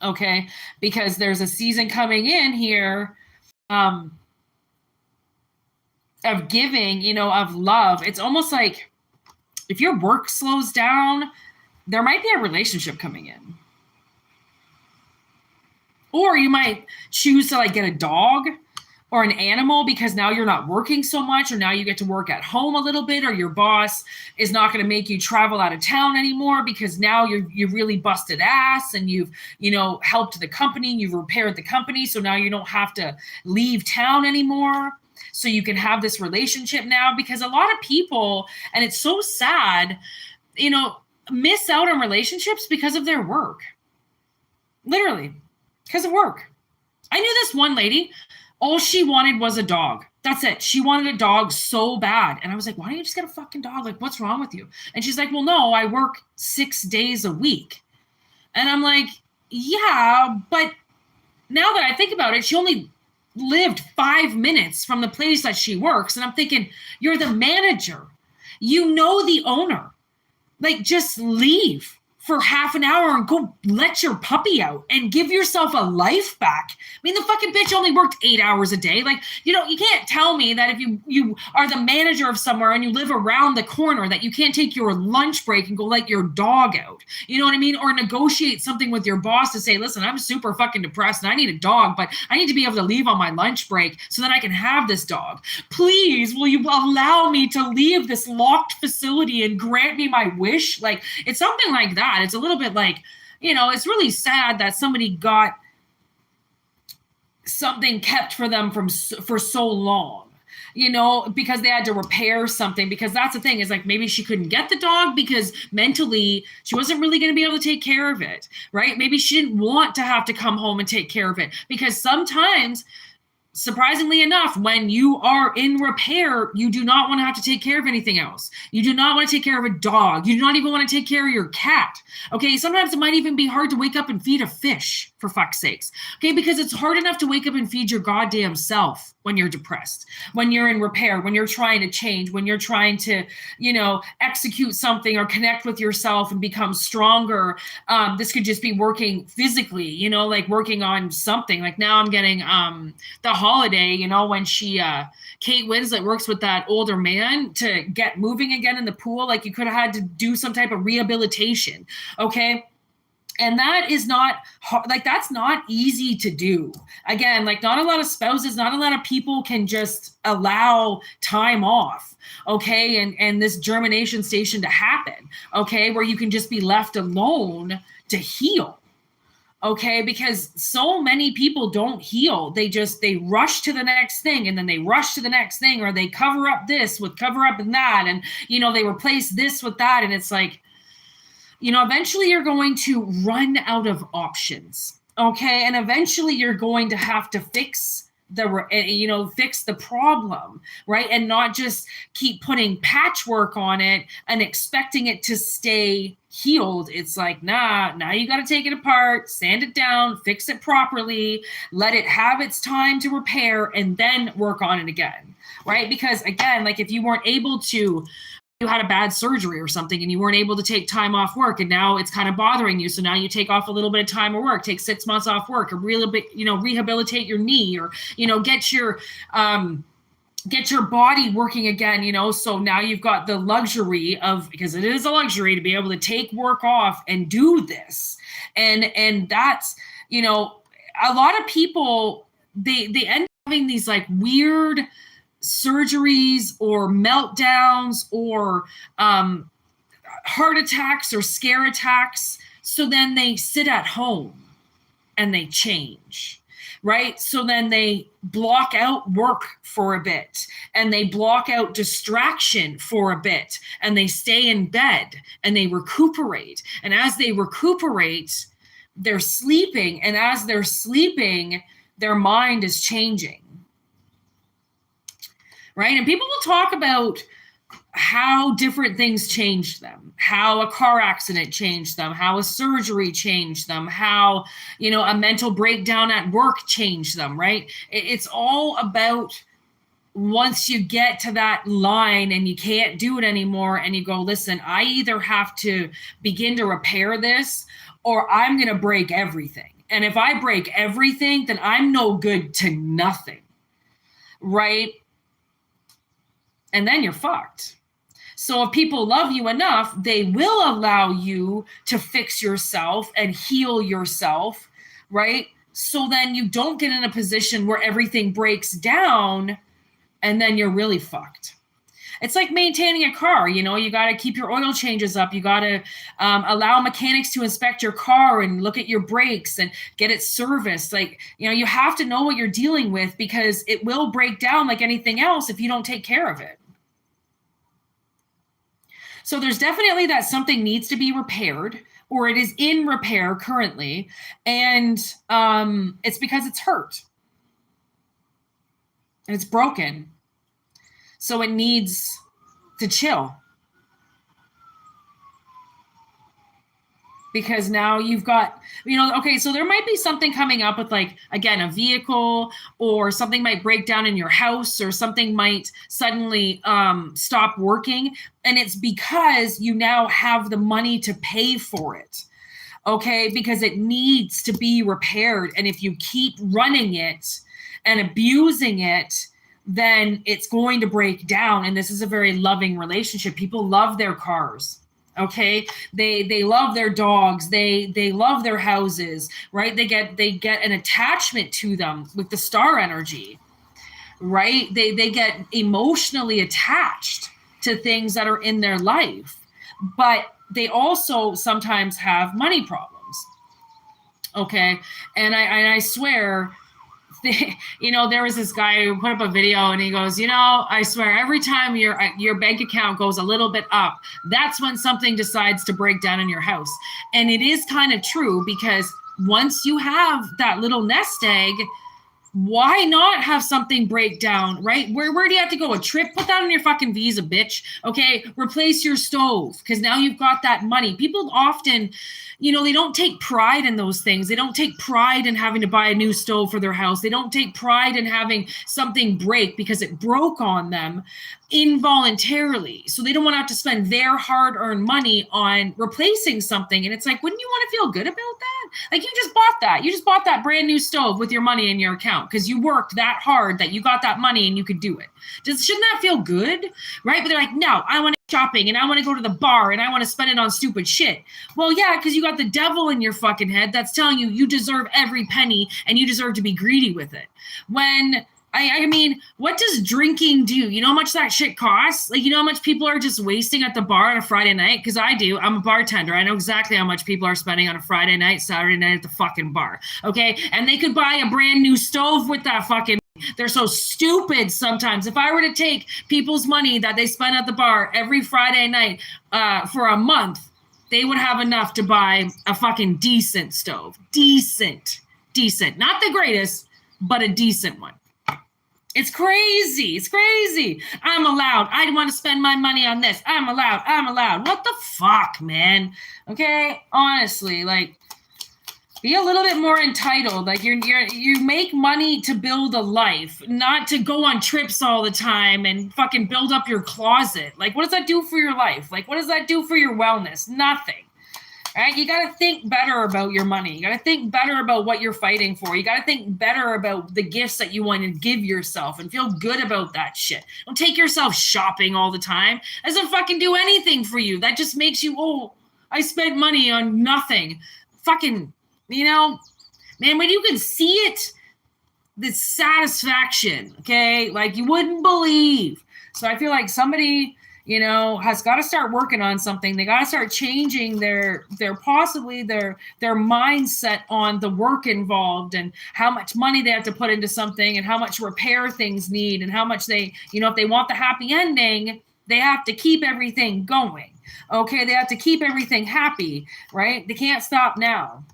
Okay, because there's a season coming in here, of giving, of love. It's almost like if your work slows down, there might be a relationship coming in. Or you might choose to like get a dog or an animal because now you're not working so much, or now you get to work at home a little bit, or your boss is not going to make you travel out of town anymore because now you've really busted ass and you've, helped the company, you've repaired the company. So now you don't have to leave town anymore. So you can have this relationship now, because a lot of people, and it's so sad, miss out on relationships because of their work. Literally, because of work. I knew this one lady, all she wanted was a dog. That's it. She wanted a dog so bad. And I was like, why don't you just get a fucking dog? Like, what's wrong with you? And she's like, well, no, I work 6 days a week. And I'm like, yeah, but now that I think about it, she only lived 5 minutes from the place that she works. And I'm thinking, you're the manager. The owner. Like, just leave for half an hour and go let your puppy out and give yourself a life back. I mean, the fucking bitch only worked 8 hours a day. Like, you can't tell me that if you are the manager of somewhere and you live around the corner that you can't take your lunch break and go let your dog out. You know what I mean? Or negotiate something with your boss to say, listen, I'm super fucking depressed and I need a dog, but I need to be able to leave on my lunch break so that I can have this dog. Please, will you allow me to leave this locked facility and grant me my wish? Like, it's something like that. It's a little bit like, it's really sad that somebody got something kept for them for so long, because they had to repair something. Because that's the thing, is like, maybe she couldn't get the dog because mentally she wasn't really going to be able to take care of it, right? Maybe she didn't want to have to come home and take care of it, because sometimes surprisingly enough, when you are in repair, you do not want to have to take care of anything else. You do not want to take care of a dog. You do not even want to take care of your cat. Okay, sometimes it might even be hard to wake up and feed a fish, for fuck's sakes. Okay, because it's hard enough to wake up and feed your goddamn self when you're depressed, when you're in repair, when you're trying to change, when you're trying to, execute something or connect with yourself and become stronger. This could just be working physically, like working on something. Like now I'm getting the Holiday, when Kate Winslet works with that older man to get moving again in the pool. Like you could have had to do some type of rehabilitation. Okay. And that is not that's not easy to do. Again, like not a lot of spouses, not a lot of people can just allow time off. Okay. And this germination station to happen. Okay. Where you can just be left alone to heal. Okay, because so many people don't heal. They rush to the next thing, and then they rush to the next thing, or they cover up this with cover up and that, and they replace this with that, and it's like, eventually you're going to run out of options. Okay, and eventually you're going to have to fix the problem, right? And not just keep putting patchwork on it and expecting it to stay healed. It's like, now you got to take it apart, sand it down, fix it properly, let it have its time to repair, and then work on it again, right? Because again, like if you weren't able to, you had a bad surgery or something and you weren't able to take time off work and now it's kind of bothering you. So now you take off a little bit of time of work, take 6 months off work, or really bit, rehabilitate your knee, or, get your body working again, so now you've got the luxury of, because it is a luxury to be able to take work off and do this. And that's, a lot of people, they end up having these like weird surgeries or meltdowns or heart attacks or scare attacks. So then they sit at home and they change, right? So then they block out work for a bit and they block out distraction for a bit and they stay in bed and they recuperate. And as they recuperate, they're sleeping. And as they're sleeping, their mind is changing. Right? And people will talk about how different things changed them, how a car accident changed them, how a surgery changed them, how, a mental breakdown at work changed them, right? It's all about once you get to that line and you can't do it anymore and you go, listen, I either have to begin to repair this or I'm going to break everything. And if I break everything, then I'm no good to nothing, right? And then you're fucked. So if people love you enough, they will allow you to fix yourself and heal yourself, right? So then you don't get in a position where everything breaks down and then you're really fucked. It's like maintaining a car. You got to keep your oil changes up. You got to allow mechanics to inspect your car and look at your brakes and get it serviced. Like, you have to know what you're dealing with because it will break down like anything else if you don't take care of it. So there's definitely that something needs to be repaired or it is in repair currently. And it's because it's hurt and it's broken. So it needs to chill. Because now you've got, okay, so there might be something coming up with like, again, a vehicle or something might break down in your house or something might suddenly stop working. And it's because you now have the money to pay for it. Okay, because it needs to be repaired. And if you keep running it and abusing it, then it's going to break down. And this is a very loving relationship. People love their cars. Okay, they love their dogs, they love their houses, right? They get an attachment to them with the star energy, right? They get emotionally attached to things that are in their life, but they also sometimes have money problems. Okay, and I swear, there was this guy who put up a video and he goes, I swear every time your bank account goes a little bit up, that's when something decides to break down in your house. And it is kind of true because once you have that little nest egg, why not have something break down, right? Where do you have to go? A trip? Put that on your fucking visa, bitch. Okay, replace your stove because now you've got that money. People often, they don't take pride in those things. They don't take pride in having to buy a new stove for their house. They don't take pride in having something break because it broke on them involuntarily. So they don't want to have to spend their hard-earned money on replacing something. And it's like, wouldn't you want to feel good about that? Like, you just bought that. You just bought that brand new stove with your money in your account because you worked that hard that you got that money and you could do it. Shouldn't that feel good? Right? But they're like, no, I want to go shopping and I want to go to the bar and I want to spend it on stupid shit. Well, yeah, because you got the devil in your fucking head that's telling you you deserve every penny and you deserve to be greedy with it. When I mean, what does drinking do? You know how much that shit costs? Like, you know how much people are just wasting at the bar on a Friday night? Because I do. I'm a bartender. I know exactly how much people are spending on a Friday night, Saturday night at the fucking bar. Okay? And they could buy a brand new stove with that fucking... They're so stupid sometimes. If I were to take people's money that they spend at the bar every Friday night for a month, they would have enough to buy a fucking decent stove. Decent. Not the greatest, but a decent one. It's crazy. It's crazy. I'm allowed. I want to spend my money on this. I'm allowed. What the fuck, man? Okay? Honestly, like, be a little bit more entitled. Like, you make money to build a life, not to go on trips all the time and fucking build up your closet. Like, what does that do for your life? Like, what does that do for your wellness? Nothing. Right? You got to think better about your money. You got to think better about what you're fighting for. You got to think better about the gifts that you want to give yourself and feel good about that shit. Don't take yourself shopping all the time. That doesn't fucking do anything for you. That just makes you, I spent money on nothing. Fucking, man, when you can see it, the satisfaction, okay? Like, you wouldn't believe. So I feel like somebody... has got to start working on something. They got to start changing their mindset on the work involved and how much money they have to put into something and how much repair things need and how much they, if they want the happy ending, they have to keep everything going. Okay. They have to keep everything happy, right? They can't stop now.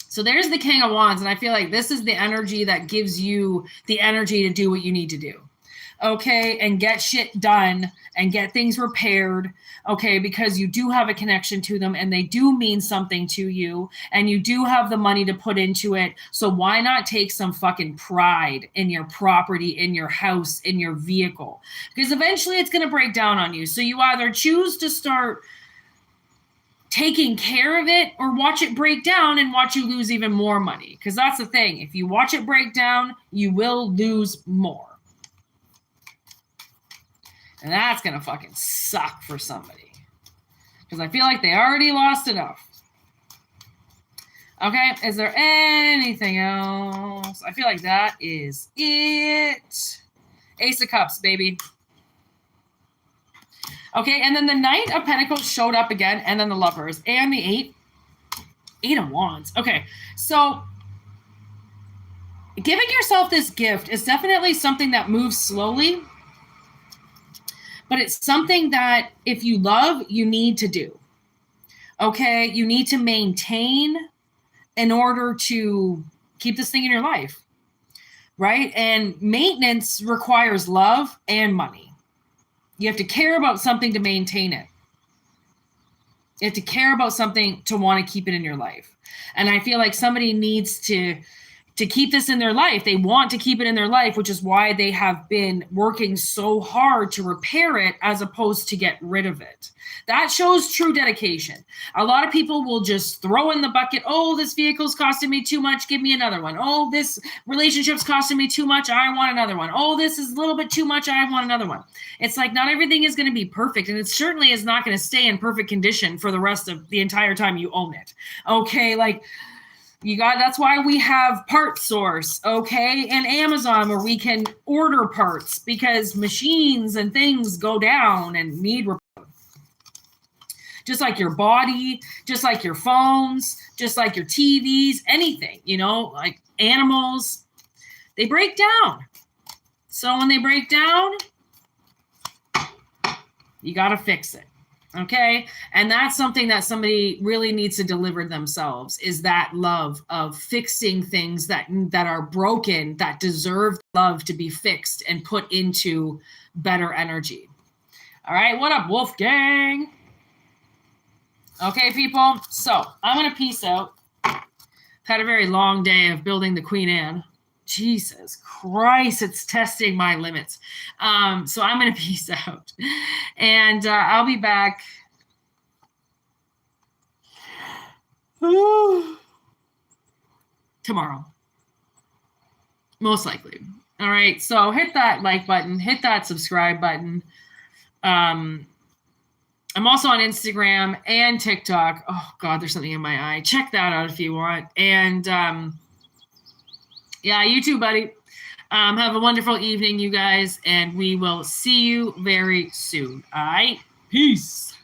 So there's the King of Wands. And I feel like this is the energy that gives you the energy to do what you need to do. Okay, and get shit done and get things repaired, okay, because you do have a connection to them and they do mean something to you and you do have the money to put into it. So why not take some fucking pride in your property, in your house, in your vehicle? Because eventually it's going to break down on you. So you either choose to start taking care of it or watch it break down and watch you lose even more money. Because that's the thing. If you watch it break down, you will lose more. And that's going to fucking suck for somebody. Because I feel like they already lost enough. Okay, is there anything else? I feel like that is it. Ace of Cups, baby. Okay, and then the Knight of Pentacles showed up again, and then the Lovers, and the Eight of Wands. Okay, so giving yourself this gift is definitely something that moves slowly. But it's something that if you love, you need to do. Okay? You need to maintain in order to keep this thing in your life. Right? And maintenance requires love and money. You have to care about something to maintain it. You have to care about something to want to keep it in your life. And I feel like somebody needs to keep this in their life. They want to keep it in their life, which is why they have been working so hard to repair it as opposed to get rid of it. That shows true dedication. A lot of people will just throw in the bucket, this vehicle's costing me too much, give me another one. This relationship's costing me too much, I want another one. This is a little bit too much, I want another one. It's like not everything is going to be perfect, and it certainly is not going to stay in perfect condition for the rest of the entire time you own it. Okay, like... that's why we have Part Source, okay, and Amazon where we can order parts because machines and things go down and need repair. Just like your body, just like your phones, just like your TVs, anything, like animals, they break down. So when they break down, you got to fix it. Okay. And that's something that somebody really needs to deliver themselves, is that love of fixing things that are broken, that deserve love to be fixed and put into better energy. All right. What up, Wolfgang? Okay, people. So I'm going to peace out. Had a very long day of building the Queen Anne. Jesus Christ, it's testing my limits. So I'm going to peace out. And I'll be back tomorrow. Most likely. All right. So hit that like button, hit that subscribe button. I'm also on Instagram and TikTok. Oh God, there's something in my eye. Check that out if you want. And yeah, you too, buddy. Have a wonderful evening, you guys, and we will see you very soon. All right. Peace.